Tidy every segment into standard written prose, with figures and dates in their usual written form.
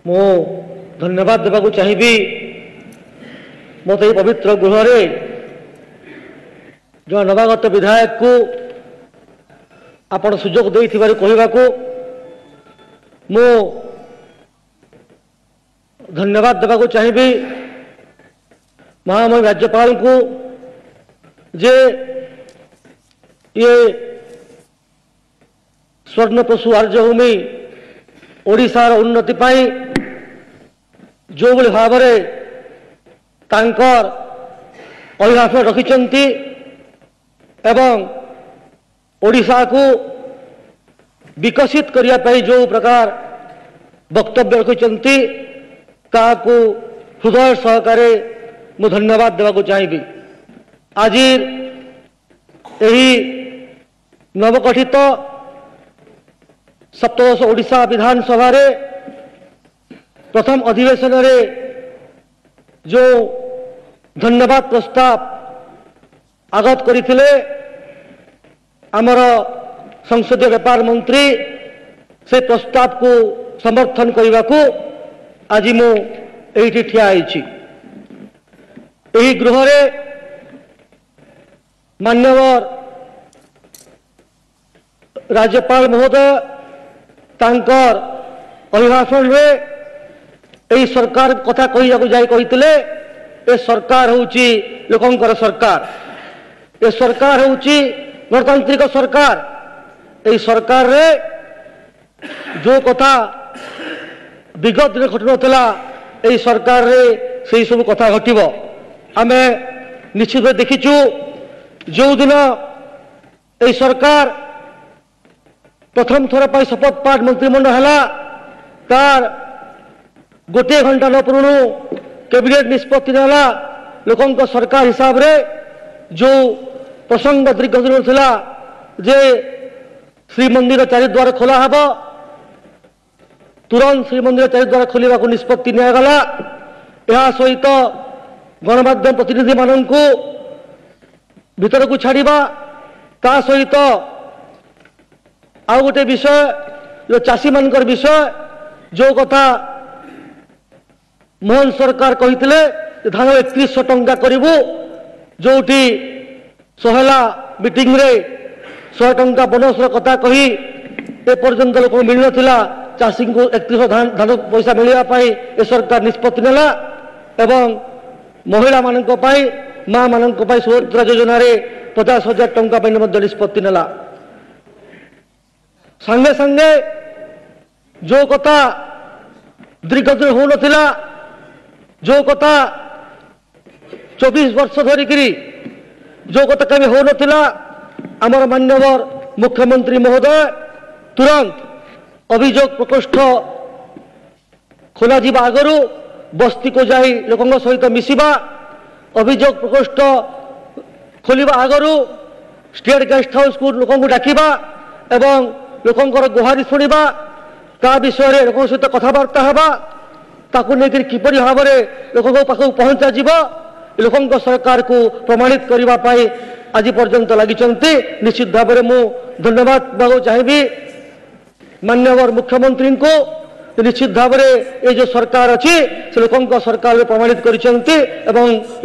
मु धन्यवाद देवाक चाहिए मत ये पवित्र गृह जो नवागत विधायक को आपण सुजोग देइथिबारु कहवाकू मु धन्यवाद देवाक चाहिए महामहिम राज्यपाल को जे ये स्वर्ण पशु आर्यभूमि ओडिशार उन्नति पाई जो भाव तांकर अभिभाषण रखिछंती एवं ओडिशा को विकसित करिया पाई जो प्रकार वक्तव्य रखिछंती ताकू हृदय सहकारे मु धन्यवाद देवाक चाहिए। आज यही नवगठित सप्तदश ओडिशा विधानसभा रे प्रथम अधिवेशन रे जो धन्यवाद प्रस्ताव आगत करथिले आमर संसदीय व्यापार मंत्री से प्रस्ताव को समर्थन करने को आज मु एठी ठिया आइछि। एही गृह रे मान्यवर राज्यपाल महोदय तांकर अभिभाषण रे एही सरकार कथा कही ए सरकार होउची लोकंकर सरकार, ए सरकार होउची गणतांत्रिक सरकार। एही सरकार रे जो कथा विगत दिन घटन थिला एही सरकार रे सेही सब कथा घटिबो। आमे निश्चित देखिचु जो दिन एही सरकार प्रथम थर पर शपथ पाठ मंत्रिमंडल है तार गोटे घंटा न पूर्ण कैबिनेट निष्पत्ति नाला लोकों सरकार हिसाब रे जो प्रसंग दीर्घ दिन थिला जे श्रीमंदिर चारिद्वार खोला हब तुरंत श्रीमंदिर चारिद्वार खोलने को निष्पत्ति निगला। यह सहित गणमाध्यम प्रतिनिधि मानक भीतर को छाड़ा ता सहित आउ गोटे विषय जो चाषी मानकर विषय जो कथा मोहन सरकार कही धान 3100 टंका करूँ जोटी सहला मीटिंग रे 100 टंका बोनस कथा कही एपर्यंत लोक मिल ना चाषी को 3100 धान पैसा मिलवाई ए सरकार निष्पत्ति नेला एवं महिला मानक माँ मानक सुभद्रा योजना रे 50,000 टंका निष्पत्ति नेला। संगे संगे जो कथा दीर्घ दिन हो नथिला जो कथा 24 वर्ष धरिकी जो कथा कभी हो नथिला आमर मान्यवर मुख्यमंत्री महोदय तुरंत अभियोग प्रकोष्ठ खोल आगु बस्ती को जाई लोकों सहित मिसिबा अभियोग प्रकोष्ठ खोलिबा आगु स्टेट गेस्ट हाउस को लोकों को डाकिबा एवं लोकंकर गुहारी शुणा ता विषय लोक सहित कथबार्ता हवा ताकू लेकर किपरि भाव में लोकों पाखक पहुंचा लोकों सरकार को प्रमाणित करने आज पर्यंत लगी। निश्चित भाव में मु धन्यवाद देवाक चाहिए मान्यवर मुख्यमंत्री को। निश्चित भाव में ये जो सरकार अच्छी से लोकों सरकार प्रमाणित कर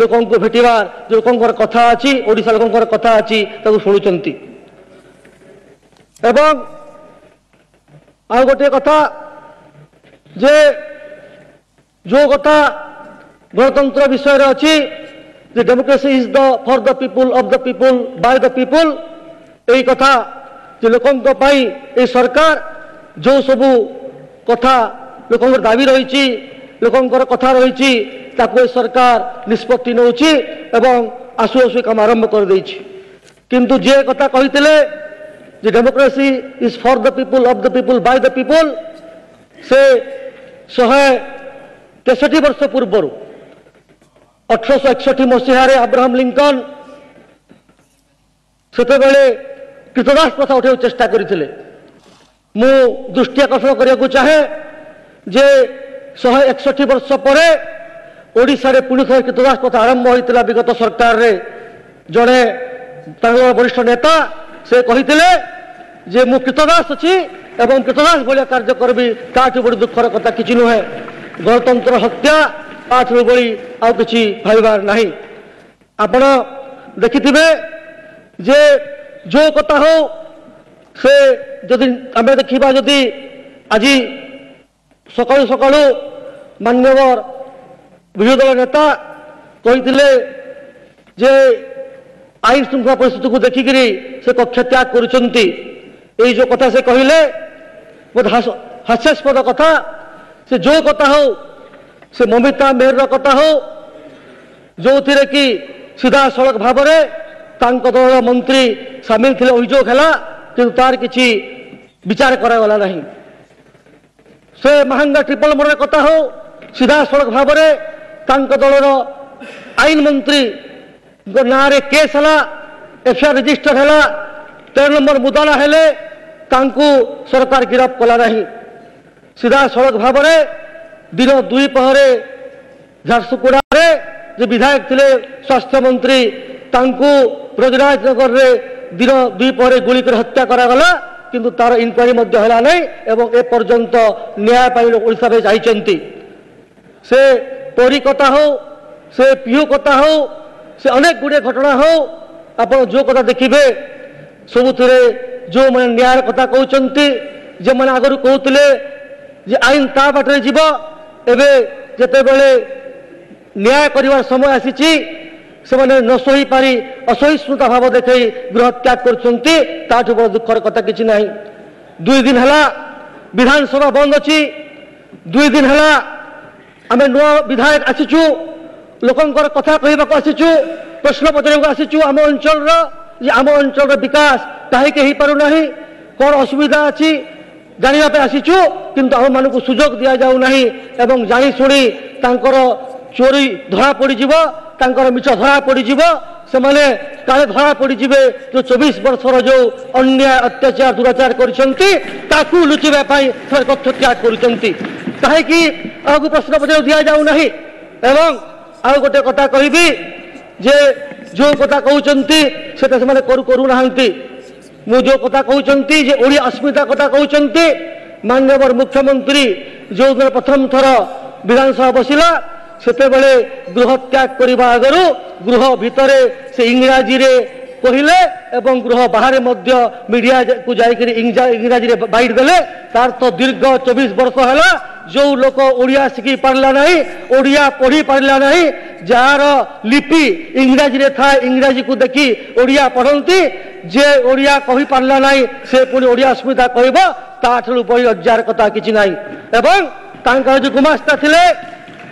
लोकों को भेटार जो लोकों कथा अच्छी ओडिशा लोकों कथा अच्छी शुणुंट एवं आ गोटे कथा जे जो कथा गणतंत्र विषय अच्छी democracy is the for the people of the people by the people यही कथा जे लोकों पाई ए सरकार जो सबू कथा लोकों दाबी रही लोकों कथा रही ताको सरकार निष्पत्ति नौची एवं आसु आसु काम आरंभ कर देछि। किंतु जे कथा कही democracy is for the people of the people by the people से 163 वर्ष पूर्व 1861 मसीह अब्राहम लिंकन सेते कृतदास प्रथा उठा चेष्टा करते। मु दृष्टि आकर्षण करने चाहे जे 161 वर्ष पर ओडिशा रे पुणी थे कृतदास प्रथा आरंभ होता विगत सरकार रे जड़े वरिष्ठ नेता से कही जे मु कृतदास अच्छी এবং কীটনাশ ভাবে কার্য করবি তাঠু বড় দুঃখর কথা কিছু নুহে। গণতন্ত্র হত্যা তাঠু বড়ি আউ কিছু ভাবিবার নাই। আপন দেখিথিবে যে যে কথা হো সে যদি আমি দেখিবা যদি আজি সকালু সকালু মান্যবর বিরোধী দল নেতা কইলে যে আইন শৃঙ্খলা পরিস্থিতি দেখিকি সে কক্ষ ত্যাগ করছেন। এই যে কথা সে কহিলে বহুত হাস্যাস্পদ কথা। সে যে কথা হো সে মমিতা মেহর কথা হো যে কি সিধাসଳଖ ভাবে তাঙ্ক দল মন্ত্রী সামিল ଥିଲେ অভিযোগ হেলা কিন্তু তার কিছু বিচার করাগলা না। সে মাহাঙ্গা ট্রিপল মর্ডর কথা হো সিধাসଳଖ ভাবে তাঙ্ক দলর আইন মন্ত্রী নাঁরে কেস হেলা এফআইআর রেজিস্टर হেলা 13 নম্বর মুদালা হেলে তাঙ্কু সরকার গিরফ কলা না। সিধাসଳଖ ভাবে দিন 2 পহরে ঝারসুগুড়ারে যে বিধায়ক ଥିଲେ স্বাস্থ্যমন্ত্রী তাঙ্কু ব্রজরাজনগরে দিন 2 পহরে গুলি করে হত্যা করাগলা কিন্তু তার ইনকোয়ারি মধ্যে হেলা নাই এবং এ পর্যন্ত ন্যায় পাই ওড়িশা যাইছেন। সে পরি কথা হো সে পিহু কথা হো সে অনেক গুড়ে ঘটনা হো আপনার যে কথা দেখবে সবুথে যে মানে ন্যায়ের কথা কৌঁচন্তি যে মানে আগরু কৌলে যে আইন তা বাটরে যাব এবে যেতেবেলে ন্যায় করিবার সময় আসিছি সেমানে ন সহি পারি অসহিষ্ণুতা ভাব দেখাই গৃহ ত্যাগ করছেন। তাঠু বড় দুঃখর কথা কিছু নাই। 2 দিন হেলা বিধানসভা বন্ধ অছি। 2 দিন হেলা আমি নূয়া বিধায়ক আসিছু লোকঙ্কর কথা কহিবাকু আসিছু প্রশ্ন পচারিবাকু আসিছু আম অঞ্চলর যে আম অঞ্চলর বিকাশ কাহিকি হই পারু নাই কোন অসুবিধা আছে জানিবা পে আসিছু কিন্তু আম মানকু সুযোগ দিয়া যাও নাই এবং জানি শুনি তাঙ্কর চোরি ধরা পড়িଯିବ তাঙ্কর মিছ ধরা পড়িଯିବ ସେମାନେ কালে ধরা পড়িଯିবে যে 24 বর্ষর যে অন্যায় অত্যাচার দুরাচার করছেন তাকে লুচিবা পাই তথ্য ত্যাগ করছেন কাহিকি আগু প্রশ্ন পচার দিয়া যাও নাই। এবং ଆଉ ଗୋଟେ କଥା କହିବି ଯେ ଯେଉଁ କଥା କହୁଛନ୍ତି ସେଟା ସେମାନେ କରୁନାହାନ୍ତି। ମୁଁ ଯେଉଁ କଥା କହୁଛନ୍ତି ଯେ ଓଡ଼ିଆ ଅସ୍ମିତା କଥା କହୁଛନ୍ତି ମାନ୍ୟବର ମୁଖ୍ୟମନ୍ତ୍ରୀ ଯେଉଁଦିନ ପ୍ରଥମ ଥର ବିଧାନସଭା ବସିଲା ସେତେବେଳେ ଗୃହ ତ୍ୟାଗ କରିବା ଆଗରୁ ଗୃହ ଭିତରେ ସେ ଇଂରାଜୀରେ କହିଲେ ଏବଂ ଗୃହ ବାହାରେ ମଧ୍ୟ ମିଡ଼ିଆକୁ ଯାଇକରି ଇଂରାଜୀରେ ବାଇଟ୍ ଦେଲେ। ତାର ତ ଦୀର୍ଘ 24 ବର୍ଷ ହେଲା जो लोक ओडिया शिखी पार्ला नहीं ओडिया पढ़ी पार्ला नहीं जार लिपि इंग्राजी रे था इंग्राजी को देखी ओडिया पढ़ती जे ओडिया कही पार्ला नहीं से पुणी ओडिया अस्मिता कहब ताठू बड़ी लज्जार कथा किछि नहीं। एवं तांकर जो गुमास्ता थिले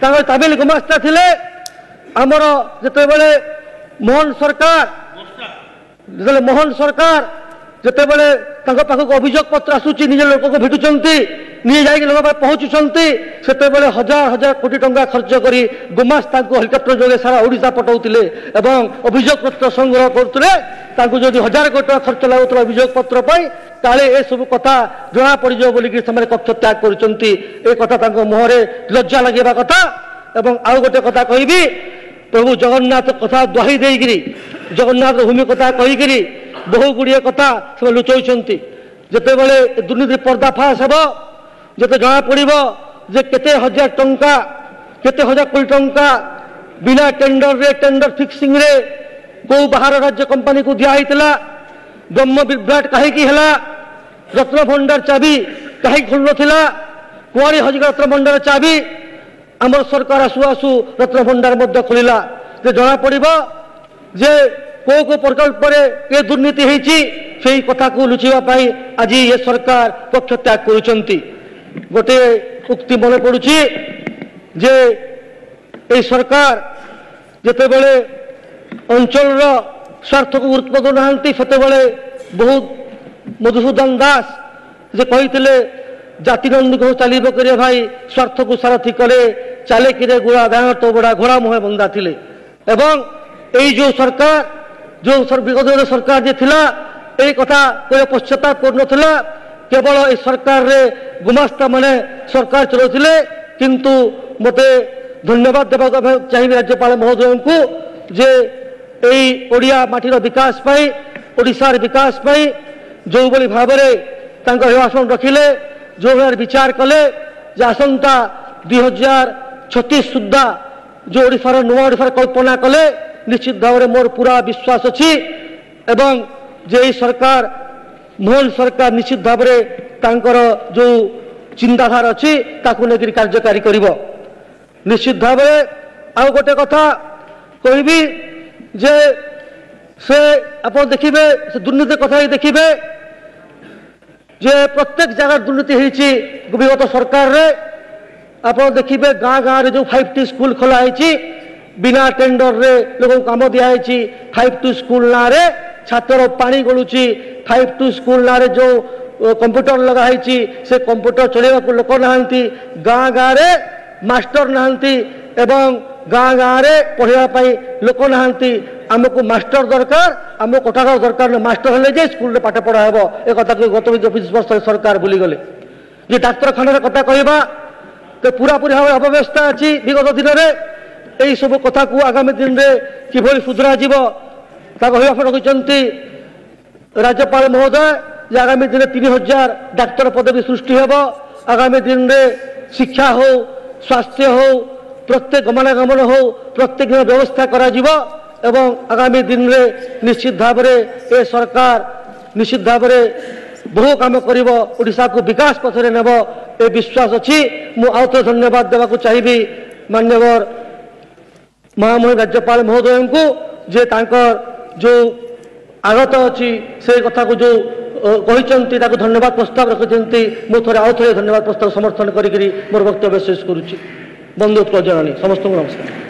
तांकर तमिल गुमास्ता थिले आमर जेतेबेले मोहन सरकार जेतेबेले तांको पाखक अभियोग पत्र आसुची निज लोक को भेटुचंती निजे जाइक लोक पहुँचुंती सेतेबेले हजार हजार कोटी टंका खर्च करी गुमास्ता को हेलिकप्टर जोगे सारा ओडिशा पठाउतिले एवं अभियोग पत्र संग्रह करतुले तांको जदि हजार कोटी टंका खर्च लागुतला अभियोग पत्र पई काले ए सब कथा जना पड़ जाओ बोलिक से कक्ष त्याग करछंती। ए कथा तांको मुहरे लज्जा लगेबा कथा। एवं आउ गोटे कथा कहबी प्रभु जगन्नाथ कथा दुहाई देइगिरी जगन्नाथ भूमि कथा कहीकिरी बहु गुड़िए कथा से लुचौंती जितेबले दुर्नीति पर्दाफाश हे जिते जना पड़ो जे केते हजार टंका केते हजार कोटी टंका बिना टेंडर रे टेंडर फिक्सिंग रे को बाहर राज्य कंपनी को दिया ब्रह्म विभ्राट कहीं रत्न भंडार चाबी कहीं खुल ना कुआरी हजिक रत्न भंडार चाबी आम सरकार आसु आसु रत्न भंडार खोलिला जना पड़ो जे को प्रकल्प ये दुर्नीति होती कथा को लुचाई आज ये सरकार पक्ष त्याग कर गोटे उक्ति मन पड़ुची जे ये सरकार जितेबले अंचल स्वार्थ को गुरुत्व देना सेतेबले बहुत मधुसूदन दास जे कही जातिनंद को चलो करे भाई स्वार्थ को सारथी कले चले कि गुड़ा गाँ तो बड़ा घोड़ा मुहे बंदा थे। एवं यही जो सरकार जो विगत सरकार जे थिला ए कथा कोई पश्चाताप कर नथिला केवल ए सरकार रे गुमास्ता माने सरकार चलाउथिले किंतु मते धन्यवाद देबा चाहिए राज्यपाल महोदय को जे एई ओडिया माटीर विकास पाई ओडिशार विकास पाई जो बली भाबरे अभिभाषण रखिले जो भाई विचार कले जे आसंता 2036 सुधा जो ओडिशार नुआ ओडिशार कल्पना कले निश्चित भाव में मोर पूरा विश्वास अच्छी एवं जे सरकार मोहन सरकार निश्चित भाव में तांकर जो चिंताधारा अच्छी ताकू लेकर कार्यकारी करिवो। निश्चित भाव में आउ गोटे कथा कहबी जे से आप देखिए से दुर्नीति कथा ही देखिए जे प्रत्येक जगह दुर्नीति होती विगत सरकार रे आप देखिए गाँ गाँव रे जो 5T स्कूल खोला है बिना टेंडर रे लोक काम दिखाई 5T स्कूल ना रे छात्र पानी गलुची 5T स्कूल ना रे जो कंप्यूटर लगाई से कंप्यूटर चलेगा लोक नहांती गाँ गाँव रे मास्टर नहांती एवं गाँ गाँव रे पढ़ाई लोक नहांती आमको मास्टर दरकार आम कोठागार दरकार मास्टर हेले जे स्कूल रे पाठ पढ़ा हेबो ए कथा को गत 20 वर्ष सरकार भूली गले। जे डाक्तरखाना कथा कहबा तो पूरा पूरी भाव अव्यवस्था अच्छी विगत दिन में यही सब कथा को आगामी दिन में किभली सुधरा जीव अभिभाषण रखिंट राज्यपाल महोदय जे आगामी दिन 3000 डाक्तर पदवी सृष्टि हेब आगामी दिन में शिक्षा हो स्वास्थ्य हो प्रत्येक गमनागमन हो प्रत्येक दिन व्यवस्था करा जीव एवं आगामी दिन में निश्चित भाव में ए सरकार निश्चित भाव में बहु काम करिब ओडिशा को विकास पथरे नेब ए विश्वास अच्छी मु आउ थे धन्यवाद देवा चाहिए माननीय महामहिम राज्यपाल महोदय को जे तांकर जो आगत अच्छी से कथा को जो कहते धन्यवाद प्रस्ताव रखिंट मु थे आउ थे धन्यवाद प्रस्ताव समर्थन करी मोर वक्तव्य शेष करुच्ची। बंधुत्व जनानी समस्त नमस्कार।